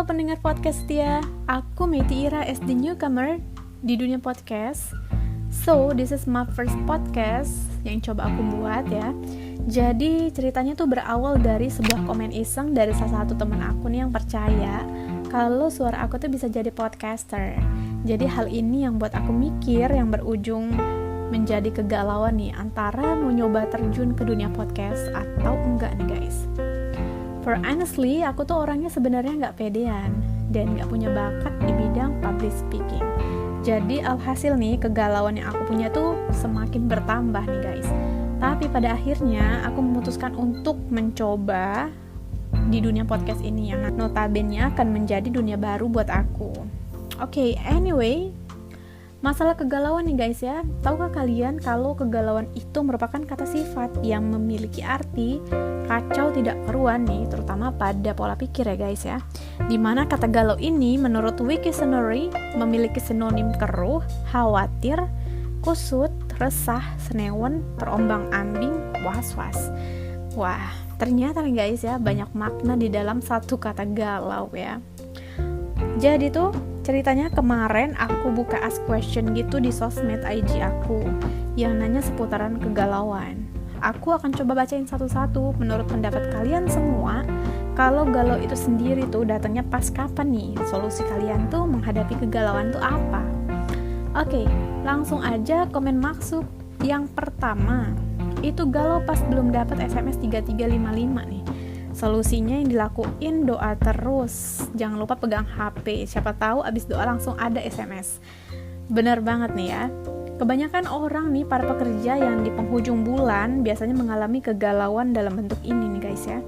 Halo pendengar podcast setia, aku Meti Ira as the newcomer di dunia podcast. So, this is my first podcast yang coba aku buat ya. Jadi ceritanya tuh berawal dari sebuah komen iseng dari salah satu teman aku nih yang percaya kalau suara aku tuh bisa jadi podcaster. Jadi hal ini yang buat aku mikir yang berujung menjadi kegalauan nih antara mau nyoba terjun ke dunia podcast atau enggak nih guys. For honestly, aku tuh orangnya sebenarnya nggak pedean dan nggak punya bakat di bidang public speaking. Jadi alhasil nih kegalauan yang aku punya tuh semakin bertambah nih guys. Tapi pada akhirnya aku memutuskan untuk mencoba di dunia podcast ini yang notabene akan menjadi dunia baru buat aku. Oke, anyway, masalah kegalauan nih guys ya. Tahukah kalian kalau kegalauan itu merupakan kata sifat yang memiliki arti kacau tidak karuan nih, terutama pada pola pikir ya guys ya. Dimana kata galau ini menurut Wiktionary memiliki sinonim keruh, khawatir, kusut, resah, senewen, terombang-ambing, was-was. Wah, ternyata nih guys ya banyak makna di dalam satu kata galau ya. Jadi tuh ceritanya kemarin aku buka ask question gitu di sosmed IG aku yang nanya seputaran kegalauan. Aku akan coba bacain satu-satu menurut pendapat kalian semua. Kalau galau itu sendiri tuh datangnya pas kapan nih? Solusi kalian tuh menghadapi kegalauan tuh apa? Oke, langsung aja komen maksud. Yang pertama, itu galau pas belum dapat SMS 3355 nih. Solusinya yang dilakuin doa terus. Jangan lupa pegang HP. Siapa tahu abis doa langsung ada SMS. Bener banget nih ya. Kebanyakan orang nih, para pekerja yang di penghujung bulan biasanya mengalami kegalauan dalam bentuk ini nih guys ya.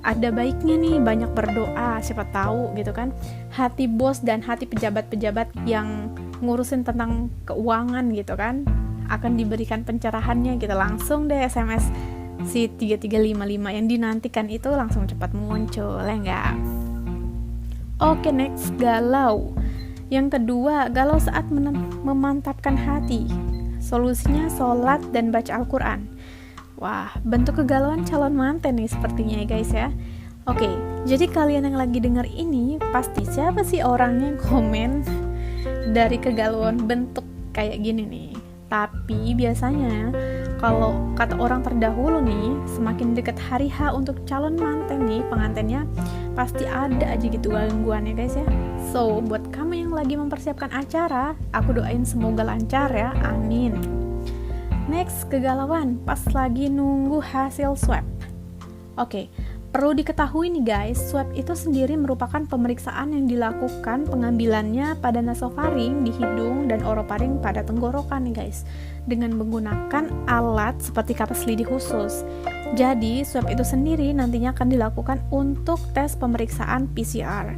Ada baiknya nih banyak berdoa, siapa tahu gitu kan. Hati bos dan hati pejabat-pejabat yang ngurusin tentang keuangan gitu kan akan diberikan pencerahannya gitu. Langsung deh SMS si 3355 yang dinantikan itu langsung cepat muncul ya enggak? Oke, next, galau. Yang kedua, galau saat memantapkan hati. Solusinya sholat dan baca Al-Quran. Wah, bentuk kegalauan calon manten nih sepertinya ya guys ya. Oke, jadi kalian yang lagi dengar ini pasti siapa sih orangnya yang komen dari kegalauan bentuk kayak gini nih. Tapi biasanya kalau kata orang terdahulu nih, semakin dekat hari H untuk calon manten nih, pengantennya pasti ada aja gitu gangguannya guys ya. So, buat kamu yang lagi mempersiapkan acara, aku doain semoga lancar ya, amin. Next, kegalauan pas lagi nunggu hasil swab. Oke, perlu diketahui nih guys, swab itu sendiri merupakan pemeriksaan yang dilakukan pengambilannya pada nasofaring di hidung dan orofaring pada tenggorokan nih guys, dengan menggunakan alat seperti kapas lidi khusus. Jadi, swab itu sendiri nantinya akan dilakukan untuk tes pemeriksaan PCR.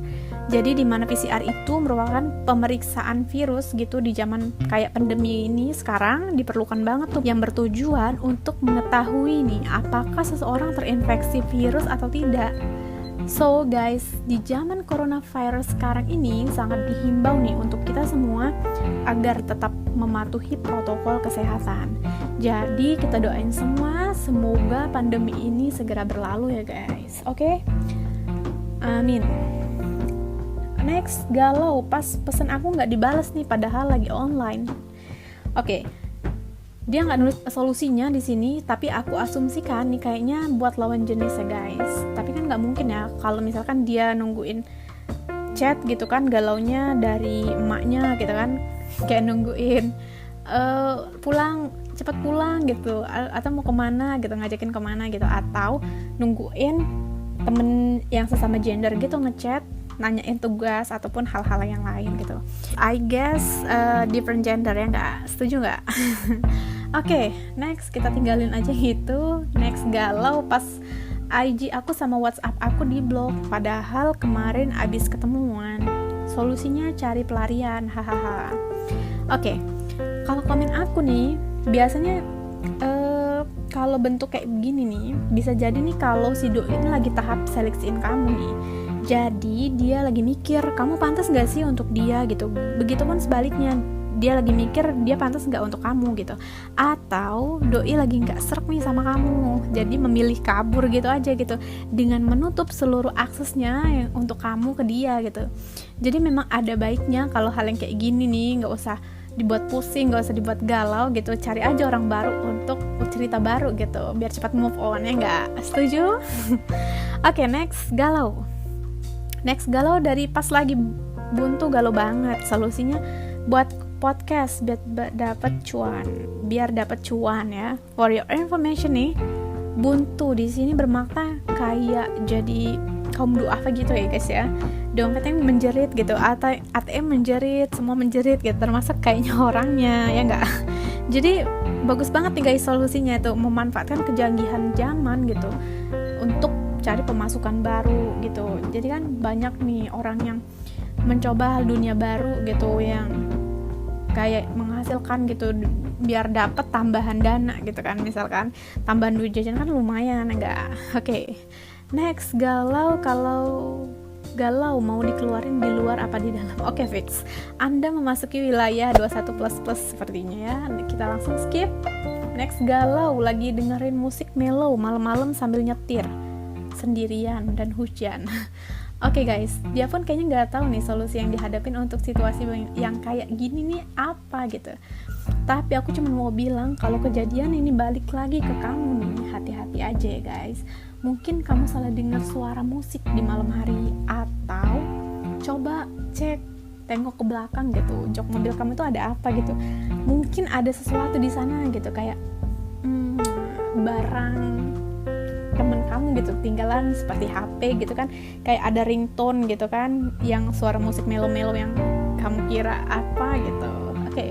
Jadi di mana PCR itu merupakan pemeriksaan virus gitu di zaman kayak pandemi ini sekarang diperlukan banget tuh, yang bertujuan untuk mengetahui nih apakah seseorang terinfeksi virus atau tidak. So guys, di zaman coronavirus sekarang ini sangat dihimbau nih untuk kita semua agar tetap mematuhi protokol kesehatan. Jadi kita doain semua semoga pandemi ini segera berlalu ya guys. Oke? Amin. Next, galau pas pesan aku nggak dibalas nih padahal lagi online. Oke, dia nggak nulis solusinya di sini, tapi aku asumsikan nih kayaknya buat lawan jenis ya guys. Tapi kan nggak mungkin ya kalau misalkan dia nungguin chat gitu kan, galaunya dari emaknya gitu kan, kayak nungguin pulang, cepet pulang gitu, atau mau kemana gitu, ngajakin kemana gitu, atau nungguin temen yang sesama gender gitu ngechat nanyain tugas ataupun hal-hal yang lain gitu. I guess different gender ya, nggak setuju nggak? Oke, next kita tinggalin aja itu. Next, galau pas IG aku sama WhatsApp aku di blok padahal kemarin abis ketemuan. Solusinya cari pelarian, hahaha. Oke, kalau komen aku nih biasanya kalau bentuk kayak begini nih bisa jadi nih kalau si doi ini lagi tahap seleksiin kamu nih. Jadi dia lagi mikir kamu pantas gak sih untuk dia gitu. Begitupun sebaliknya, dia lagi mikir dia pantas nggak untuk kamu gitu, atau doi lagi nggak srek nih sama kamu, jadi memilih kabur gitu aja gitu, dengan menutup seluruh aksesnya yang untuk kamu ke dia gitu. Jadi memang ada baiknya kalau hal yang kayak gini nih nggak usah dibuat pusing, nggak usah dibuat galau gitu, cari aja orang baru untuk cerita baru gitu, biar cepat move on, ya nggak? Setuju? Oke, next galau dari pas lagi buntu, galau banget. Solusinya buat podcast biar dapat cuan ya. For your information nih, buntu di sini bermakna kayak jadi kaum duafa gitu ya guys ya. Dompetnya menjerit gitu, ATM menjerit, semua menjerit gitu, termasuk kayaknya orangnya, ya enggak? Jadi bagus banget nih guys solusinya itu, memanfaatkan kejanggihan zaman gitu untuk cari pemasukan baru gitu. Jadi kan banyak nih orang yang mencoba hal dunia baru gitu, yang kayak menghasilkan gitu biar dapat tambahan dana gitu kan, misalkan tambahan duit jajan kan lumayan, enggak? Oke. Next, galau mau dikeluarin di luar apa di dalam? Oke, fix. Anda memasuki wilayah 21++ sepertinya ya. Kita langsung skip. Next, galau lagi dengerin musik mellow malam-malam sambil nyetir sendirian dan hujan. Oke guys, dia pun kayaknya nggak tahu nih solusi yang dihadapin untuk situasi yang kayak gini nih apa gitu. Tapi aku cuma mau bilang kalau kejadian ini balik lagi ke kamu nih, hati-hati aja ya guys. Mungkin kamu salah dengar suara musik di malam hari, atau coba tengok ke belakang gitu, jok mobil kamu tuh ada apa gitu. Mungkin ada sesuatu di sana gitu, kayak barang temen kamu gitu tinggalan, seperti HP gitu kan, kayak ada ringtone gitu kan, yang suara musik melo-melo yang kamu kira apa gitu. Oke.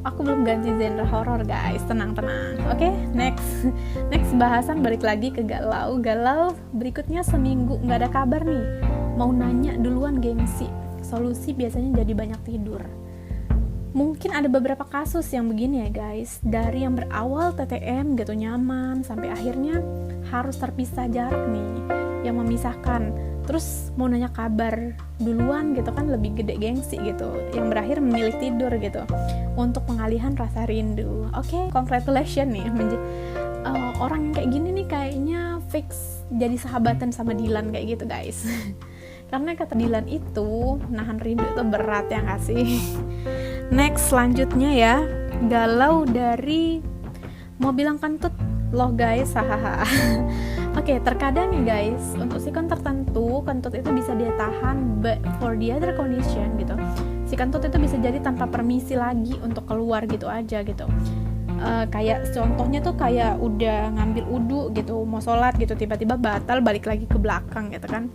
Aku belum ganti genre horor guys, tenang. Oke, next bahasan balik lagi ke galau berikutnya. Seminggu nggak ada kabar nih, mau nanya duluan gengsi. Solusi biasanya jadi banyak tidur. Mungkin ada beberapa kasus yang begini ya guys, dari yang berawal TTM gitu nyaman, sampai akhirnya harus terpisah jarak nih, yang memisahkan. Terus mau nanya kabar duluan gitu kan, lebih gede gengsi gitu, yang berakhir memilih tidur gitu untuk pengalihan rasa rindu. Oke, congratulations nih, orang yang kayak gini nih kayaknya fix jadi sahabatan sama Dilan kayak gitu guys. Karena kata Dilan itu nahan rindu itu berat, ya nggak sih? Next, selanjutnya ya, galau dari mau bilang kentut loh guys, hahaha. Oke, terkadang nih guys, untuk sikon tertentu, kentut itu bisa dia tahan, but for the other condition gitu, si kentut itu bisa jadi tanpa permisi lagi untuk keluar gitu aja gitu. Kayak contohnya tuh kayak udah ngambil wudu gitu, mau sholat gitu, tiba-tiba batal, balik lagi ke belakang gitu kan.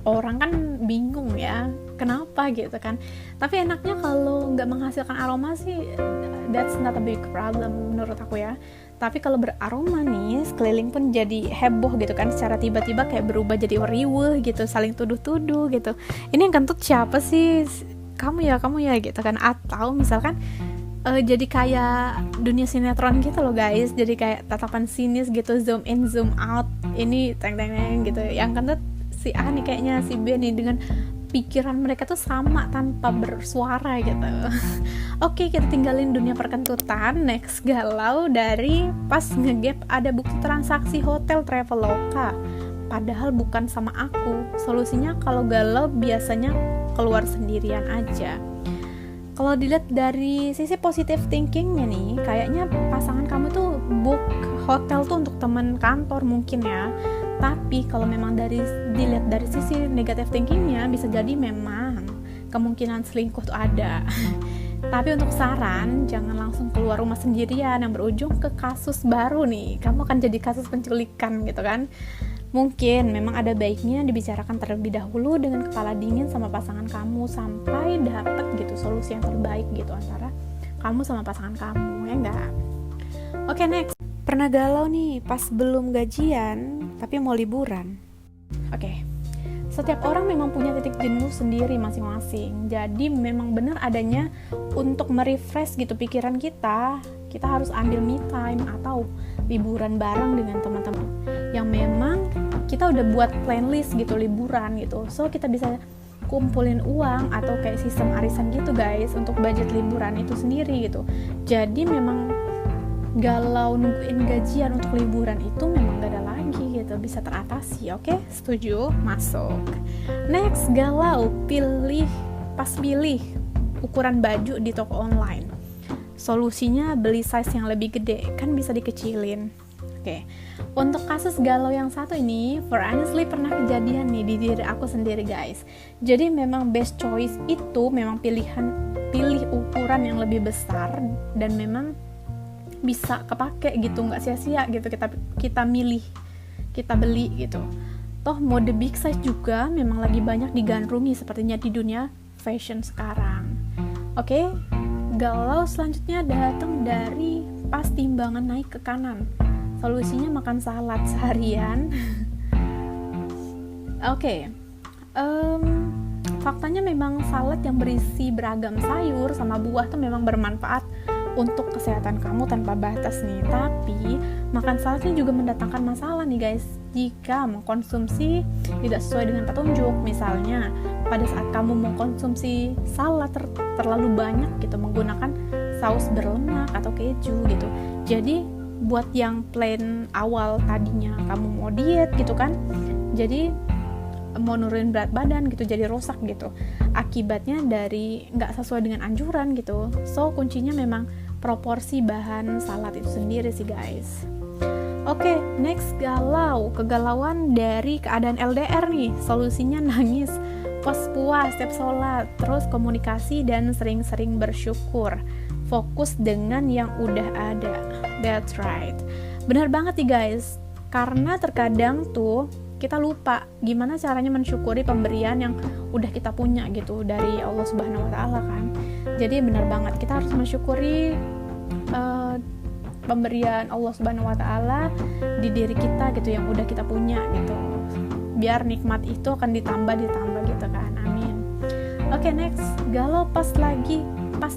Orang kan bingung ya, kenapa gitu kan. Tapi enaknya kalau nggak menghasilkan aroma sih, that's not a big problem menurut aku ya. Tapi kalau beraroma nih, sekeliling pun jadi heboh gitu kan, secara tiba-tiba kayak berubah jadi riweuh gitu, saling tuduh-tuduh gitu. Ini yang kentut siapa sih? Kamu ya gitu kan. Atau misalkan jadi kayak dunia sinetron gitu loh guys, jadi kayak tatapan sinis gitu, zoom in zoom out, ini teng-teng gitu. Yang kentut si A nih kayaknya si B nih, dengan pikiran mereka tuh sama tanpa bersuara gitu. Oke, kita tinggalin dunia perkentutan. Next, galau dari pas ngegap ada bukti transaksi hotel Traveloka, padahal bukan sama aku. Solusinya kalau galau biasanya keluar sendirian aja. Kalau dilihat dari sisi positive thinkingnya nih, kayaknya pasangan kamu tuh book hotel tuh untuk teman kantor mungkin ya. Tapi kalau memang dilihat dari sisi negative thinkingnya, bisa jadi memang kemungkinan selingkuh tuh ada. Tapi untuk saran, jangan langsung keluar rumah sendirian yang berujung ke kasus baru nih. Kamu akan jadi kasus penculikan gitu kan. Mungkin memang ada baiknya dibicarakan terlebih dahulu dengan kepala dingin sama pasangan kamu, sampai dapat gitu solusi yang terbaik gitu antara kamu sama pasangan kamu, ya enggak? Oke, next. Pernah galau nih pas belum gajian tapi mau liburan? Oke. Setiap orang memang punya titik jenuh sendiri masing-masing. Jadi memang benar adanya untuk merefresh gitu pikiran kita harus ambil me time atau liburan bareng dengan teman-teman yang memang kita udah buat plan list gitu liburan gitu. So kita bisa kumpulin uang atau kayak sistem arisan gitu guys untuk budget liburan itu sendiri gitu. Jadi memang galau nungguin gajian untuk liburan itu memang gak ada lagi gitu, bisa teratasi. Oke, setuju? Masuk. Next, galau pilih ukuran baju di toko online. Solusinya beli size yang lebih gede, kan bisa dikecilin. Oke. Untuk kasus galau yang satu ini, for honestly pernah kejadian nih di diri aku sendiri guys. Jadi memang best choice itu memang pilih ukuran yang lebih besar dan memang bisa kepake gitu, nggak sia-sia gitu kita milih, kita beli gitu. Toh mode big size juga memang lagi banyak digandrungi sepertinya di dunia fashion sekarang. Oke, galau selanjutnya datang dari pas timbangan naik ke kanan. Solusinya makan salad seharian. Oke. Faktanya memang salad yang berisi beragam sayur sama buah tuh memang bermanfaat untuk kesehatan kamu tanpa batas nih. Tapi makan saladnya juga mendatangkan masalah nih guys jika mengkonsumsi tidak sesuai dengan petunjuk. Misalnya pada saat kamu mengkonsumsi salad terlalu banyak gitu menggunakan saus berlemak atau keju gitu. Jadi buat yang plain awal tadinya kamu mau diet gitu kan, jadi mau nurunin berat badan gitu, jadi rusak gitu akibatnya dari nggak sesuai dengan anjuran gitu. So kuncinya memang proporsi bahan salad itu sendiri sih guys. Oke, next kegalauan dari keadaan LDR nih. Solusinya nangis pas puas setiap sholat, terus komunikasi dan sering-sering bersyukur, fokus dengan yang udah ada. That's right, benar banget nih guys, karena terkadang tuh kita lupa gimana caranya mensyukuri pemberian yang udah kita punya gitu dari Allah Subhanahu Wa Taala kan. Jadi benar banget kita harus mensyukuri pemberian Allah Subhanahu Wa Taala di diri kita gitu yang udah kita punya gitu, biar nikmat itu akan ditambah gitu kan. Amin. Oke, next, galau pas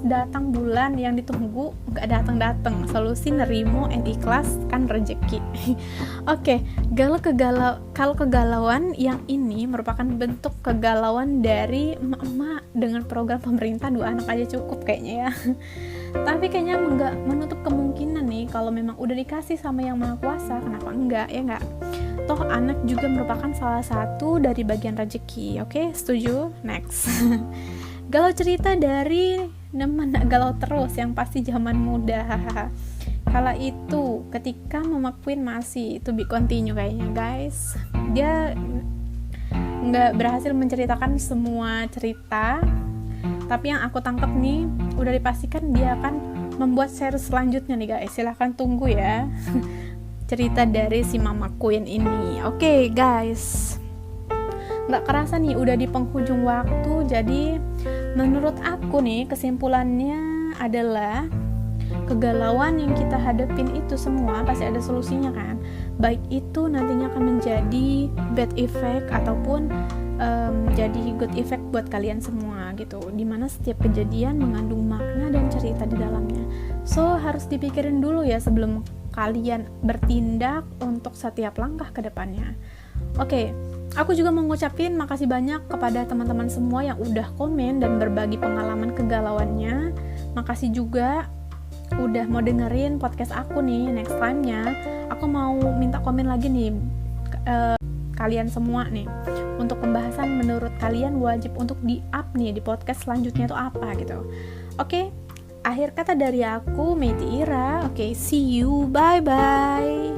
datang bulan yang ditunggu nggak datang. Solusi nerimo and ikhlas kan rezeki. Oke, kalau kegalauan yang ini merupakan bentuk kegalauan dari emak-emak dengan program pemerintah 2 anak aja cukup kayaknya ya. Tapi kayaknya nggak menutup kemungkinan nih kalau memang udah dikasih sama yang Maha Kuasa, kenapa enggak ya nggak? Toh anak juga merupakan salah satu dari bagian rezeki. Oke, setuju? Next. Galau cerita dari galau terus yang pasti zaman muda. Kala itu ketika Mama Queen masih to be continue kayaknya guys. Dia nggak berhasil menceritakan semua cerita, tapi yang aku tangkap nih udah dipastikan dia akan membuat series selanjutnya nih guys. Silahkan tunggu ya cerita dari si Mama Queen ini. Oke guys, nggak kerasa nih udah di penghujung waktu. Jadi menurut aku nih kesimpulannya adalah kegalauan yang kita hadapin itu semua pasti ada solusinya kan. Baik itu nantinya akan menjadi bad effect ataupun jadi good effect buat kalian semua gitu, dimana setiap kejadian mengandung makna dan cerita di dalamnya. So harus dipikirin dulu ya sebelum kalian bertindak untuk setiap langkah ke depannya. Oke, aku juga mau ngucapin makasih banyak kepada teman-teman semua yang udah komen dan berbagi pengalaman kegalauannya. Makasih juga udah mau dengerin podcast aku nih. Next time-nya aku mau minta komen lagi nih kalian semua nih, untuk pembahasan menurut kalian wajib untuk di-up nih di podcast selanjutnya itu apa gitu. Oke, akhir kata dari aku, Meiti Ira. Oke, see you, bye-bye.